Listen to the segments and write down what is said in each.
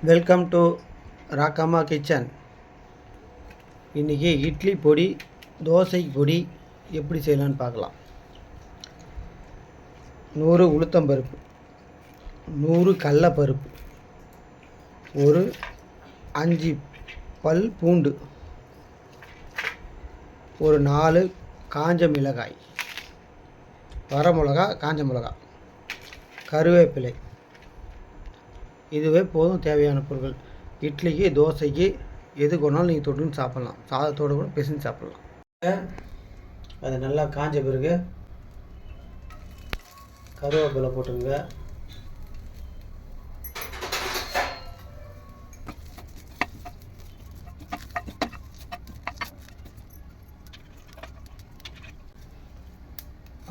Welcome to Rakkamma kitchen. இன்றைக்கி இட்லி பொடி, தோசை பொடி எப்படி செய்யலான்னு பார்க்கலாம். 100 உளுத்தம்பருப்பு, 100 கடலைப்பருப்பு, ஒரு 5 பல் பூண்டு, ஒரு 4 காஞ்ச மிளகாய், வரமிளகா, காஞ்ச மிளகா, கருவேப்பிலை. இதுவே போதும் தேவையான பொருட்கள். இட்லிக்கு, தோசைக்கு எது கொண்டாலும் நீங்கள் தொட்டுன்னு சாப்பிட்லாம். சாதத்தோடு கூட பிசைஞ்சு சாப்பிட்லாம். அது நல்லா காஞ்ச பிறகு கருவேப்பிலை போட்டுங்க.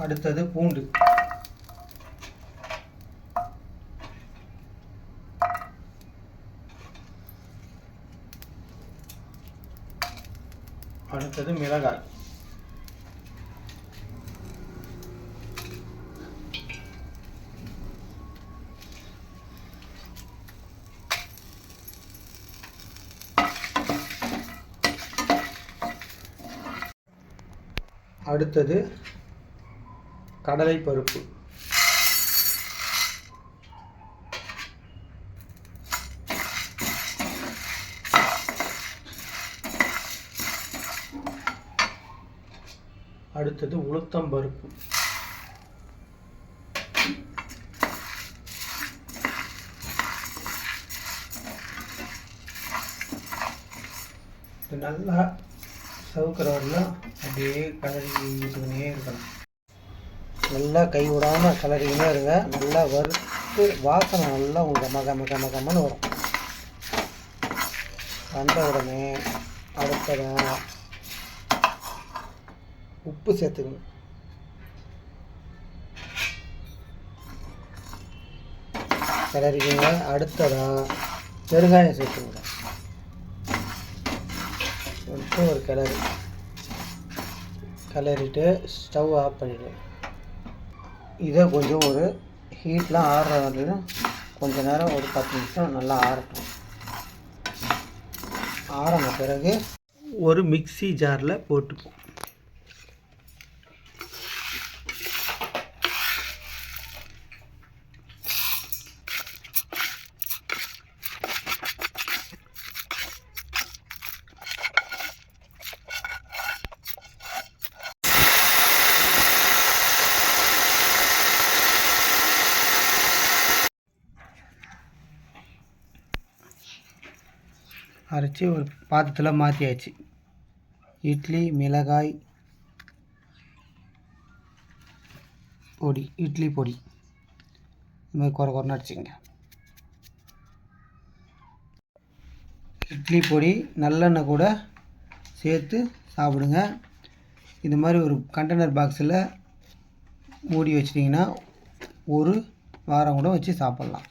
அடுத்தது பூண்டு, அடுத்தது மிளகாய், அடுத்தது கடலைப்பருப்பு, அடுத்தது உளுத்தம்பருப்பு, இது நல்லா சவுக்கிற வரலாம் அப்படியே கலரிக்கிட்டே இருக்கணும். நல்லா கை விடாமல் கலரிக்கிட்டே இருங்க. நல்லா வறுத்து வாசனை நல்லா உங்களுக்கு கம்மன்னு வரும். வந்த உடனே அடுத்ததான் உப்பு சேர்த்துக்கணும். கிளறிக்கங்க. அடுத்ததாக பெருங்காயம் சேர்த்துங்க. ஒரு கிளறிட்டு ஸ்டவ் ஆஃப் பண்ணிவிடுங்க. இதை கொஞ்சம் ஒரு ஹீட்லாம் ஆறுற வரையும் கொஞ்சம் நேரம் ஒரு 10 நிமிஷம் நல்லா ஆறட்டும். ஆறின பிறகு ஒரு மிக்ஸி ஜாரில் போட்டுப்போம். அரைச்சி ஒரு பாத்திரத்தில் மாற்றியாச்சு. இட்லி மிளகாய் பொடி, இட்லி பொடி இது மாதிரி குறைன்னு அடிச்சுங்க. இட்லி பொடி நல்லெண்ணெய் கூட சேர்த்து சாப்பிடுங்க. இது மாதிரி ஒரு கண்டெய்னர் பாக்ஸில் மூடி வச்சிட்டிங்கன்னா ஒரு வாரம் கூட வச்சு சாப்பிட்லாம்.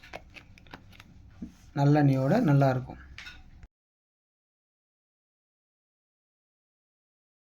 நல்லெண்ணெயோடு நல்லாயிருக்கும்.